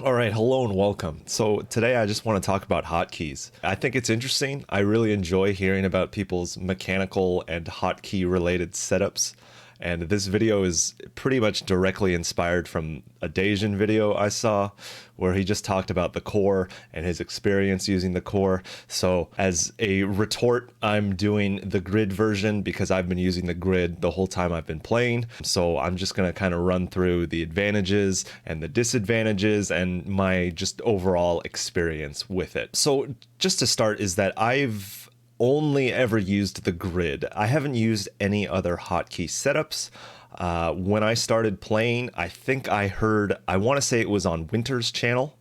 All right, hello and welcome. So today I just want to talk about hotkeys. I think it's interesting. I really enjoy hearing about people's mechanical and hotkey related setups. And this video is pretty much directly inspired from a Dasian video I saw where he just talked about the core and his experience using the core. So as a retort, I'm doing the grid version because I've been using the grid the whole time I've been playing. So I'm just going to kind of run through the advantages and the disadvantages and my just overall experience with it. So just to start is that I've only ever used the grid. I haven't used any other hotkey setups. When I started playing, I think I want to say it was on Winter's channel,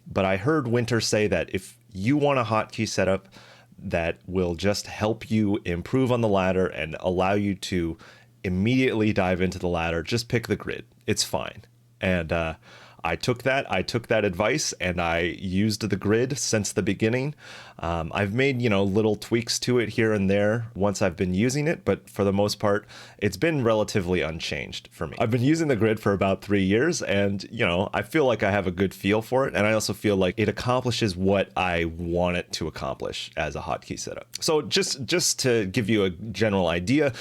but I heard Winter say that if you want a hotkey setup that will just help you improve on the ladder and allow you to immediately dive into the ladder, just pick the grid. It's fine. And I took that advice and I used the grid since the beginning. I've made, little tweaks to it here and there once I've been using it, but for the most part, it's been relatively unchanged for me. I've been using the grid for about 3 years and, I feel like I have a good feel for it. And I also feel like it accomplishes what I want it to accomplish as a hotkey setup. So just to give you a general idea,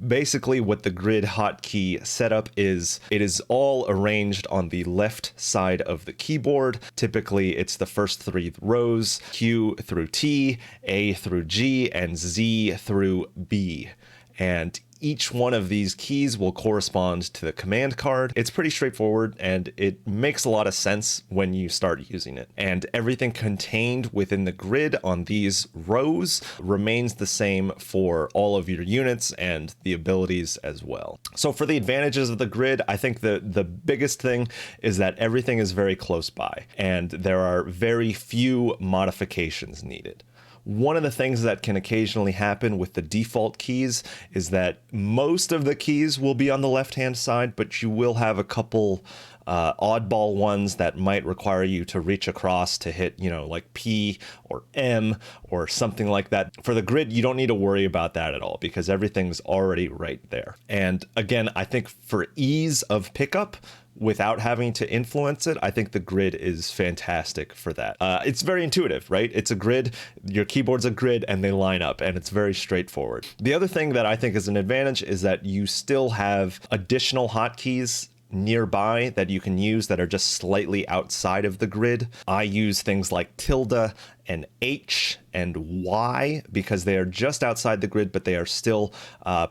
basically what the grid hotkey setup is, it is all arranged on the left side of the keyboard. Typically it's the first 3 rows, Q through T, A through G, and Z through B. And each one of these keys will correspond to the command card. It's pretty straightforward and it makes a lot of sense when you start using it. And everything contained within the grid on these rows remains the same for all of your units and the abilities as well. So for the advantages of the grid, I think the biggest thing is that everything is very close by and there are very few modifications needed. One of the things that can occasionally happen with the default keys is that most of the keys will be on the left-hand side, but you will have a couple oddball ones that might require you to reach across to hit, like P or M or something like that. For the grid, you don't need to worry about that at all because everything's already right there. And again, I think for ease of pickup, without having to influence it, I think the grid is fantastic for that. It's very intuitive, right? It's a grid, your keyboard's a grid, and they line up, and it's very straightforward. The other thing that I think is an advantage is that you still have additional hotkeys nearby that you can use that are just slightly outside of the grid. I use things like tilde and H and Y because they are just outside the grid, but they are still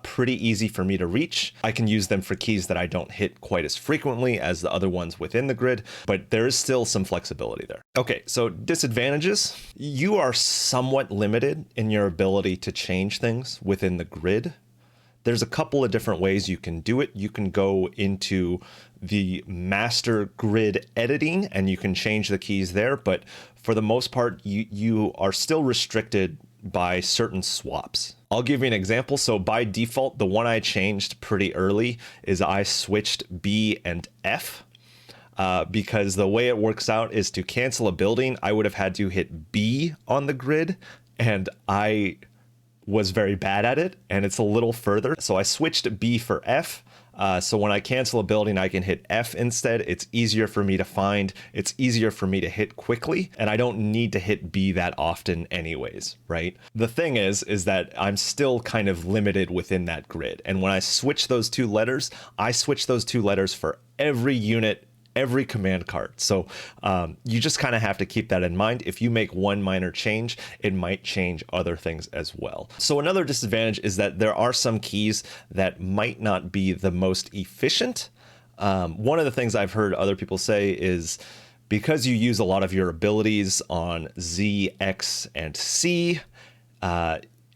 pretty easy for me to reach. I can use them for keys that I don't hit quite as frequently as the other ones within the grid, but there is still some flexibility there. Okay, so disadvantages. You are somewhat limited in your ability to change things within the grid. There's a couple of different ways you can do it. You can go into the master grid editing and you can change the keys there, but for the most part, you are still restricted by certain swaps. I'll give you an example. So by default, the one I changed pretty early is I switched B and F. Because the way it works out is to cancel a building, I would have had to hit B on the grid, and I was very bad at it, and it's a little further. So I switched B for F. So when I cancel a building, I can hit F instead. It's easier for me to find. It's easier for me to hit quickly, and I don't need to hit B that often anyways, right? The thing is that I'm still kind of limited within that grid. And when I switch those 2 letters, I switch those 2 letters for every unit, every command card. So you just kind of have to keep that in mind. If you make one minor change, it might change other things as well. So another disadvantage is that there are some keys that might not be the most efficient. One of the things I've heard other people say is because you use a lot of your abilities on Z, X, and C,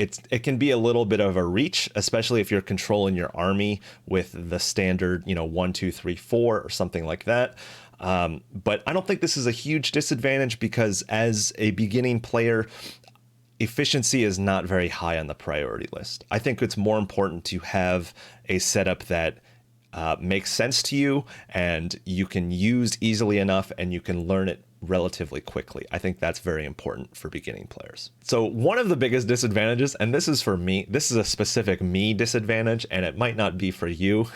it can be a little bit of a reach, especially if you're controlling your army with the standard, 1, 2, 3, 4 or something like that. But I don't think this is a huge disadvantage because as a beginning player, efficiency is not very high on the priority list. I think it's more important to have a setup that makes sense to you and you can use easily enough and you can learn it relatively quickly. I think that's very important for beginning players. So one of the biggest disadvantages, and this is for me, this is a specific me disadvantage, and it might not be for you,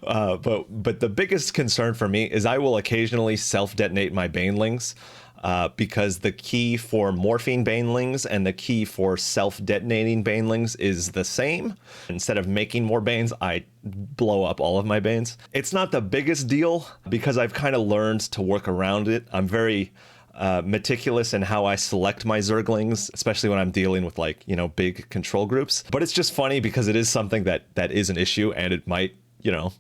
but the biggest concern for me is I will occasionally self-detonate my banelings. Because the key for morphing banelings and the key for self-detonating banelings is the same. Instead of making more banes, I blow up all of my banes. It's not the biggest deal because I've kind of learned to work around it. I'm very meticulous in how I select my Zerglings, especially when I'm dealing with, like, you know, big control groups. But it's just funny because it is something that is an issue, and it might, you know,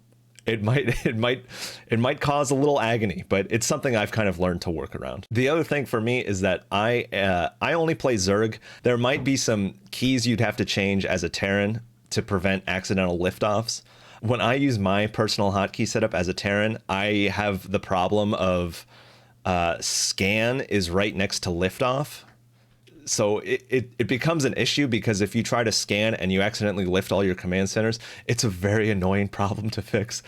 it might cause a little agony, but it's something I've kind of learned to work around. The other thing for me is that I only play Zerg. There might be some keys you'd have to change as a Terran to prevent accidental liftoffs. When I use my personal hotkey setup as a Terran, I have the problem of scan is right next to liftoff. So it becomes an issue because if you try to scan and you accidentally lift all your command centers, it's a very annoying problem to fix.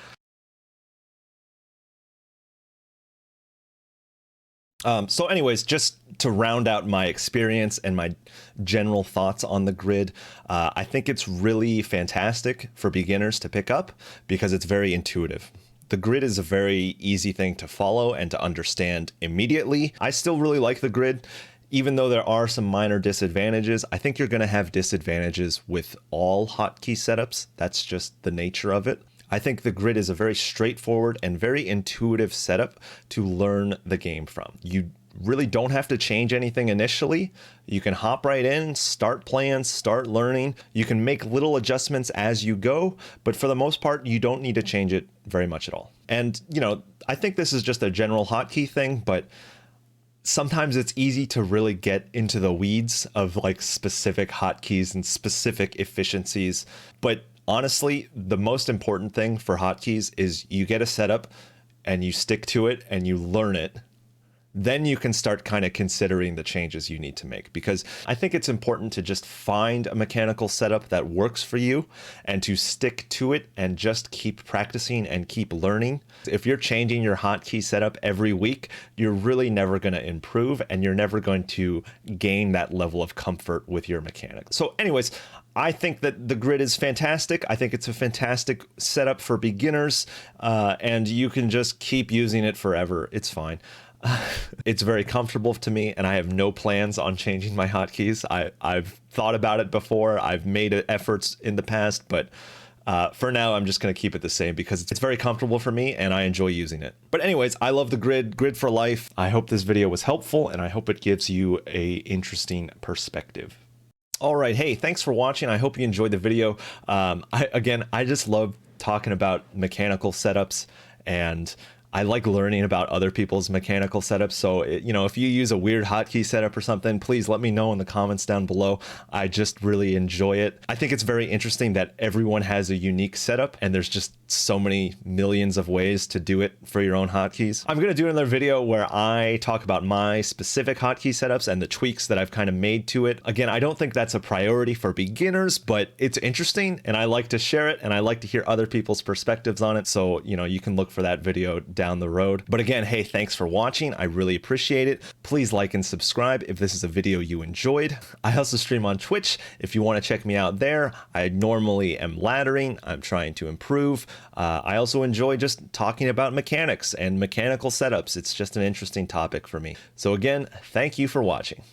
So anyways, just to round out my experience and my general thoughts on the grid, I think it's really fantastic for beginners to pick up because it's very intuitive. The grid is a very easy thing to follow and to understand immediately. I still really like the grid. Even though there are some minor disadvantages, I think you're going to have disadvantages with all hotkey setups. That's just the nature of it. I think the grid is a very straightforward and very intuitive setup to learn the game from. You really don't have to change anything initially. You can hop right in, start playing, start learning. You can make little adjustments as you go, but for the most part, you don't need to change it very much at all. And, you know, I think this is just a general hotkey thing, but sometimes it's easy to really get into the weeds of like specific hotkeys and specific efficiencies. But honestly, the most important thing for hotkeys is you get a setup and you stick to it and you learn it. Then you can start kind of considering the changes you need to make, because I think it's important to just find a mechanical setup that works for you and to stick to it and just keep practicing and keep learning. If you're changing your hotkey setup every week, you're really never going to improve and you're never going to gain that level of comfort with your mechanics. So anyways, I think that the grid is fantastic. I think it's a fantastic setup for beginners, and you can just keep using it forever. It's fine. It's very comfortable to me, and I have no plans on changing my hotkeys. I've thought about it before. I've made efforts in the past, but for now, I'm just going to keep it the same because it's very comfortable for me and I enjoy using it. But anyways, I love the grid for life. I hope this video was helpful, and I hope it gives you a interesting perspective. All right. Hey, thanks for watching. I hope you enjoyed the video. I just love talking about mechanical setups, and I like learning about other people's mechanical setups. So, you know, if you use a weird hotkey setup or something, please let me know in the comments down below. I just really enjoy it. I think it's very interesting that everyone has a unique setup, and there's just so many millions of ways to do it for your own hotkeys. I'm going to do another video where I talk about my specific hotkey setups and the tweaks that I've kind of made to it. Again, I don't think that's a priority for beginners, but it's interesting and I like to share it, and I like to hear other people's perspectives on it. So, you know, you can look for that video down the road. But again, hey, thanks for watching. I really appreciate it. Please like and subscribe if this is a video you enjoyed. I also stream on Twitch if you want to check me out there. I normally am laddering. I'm trying to improve. I also enjoy just talking about mechanics and mechanical setups. It's just an interesting topic for me. So again, thank you for watching.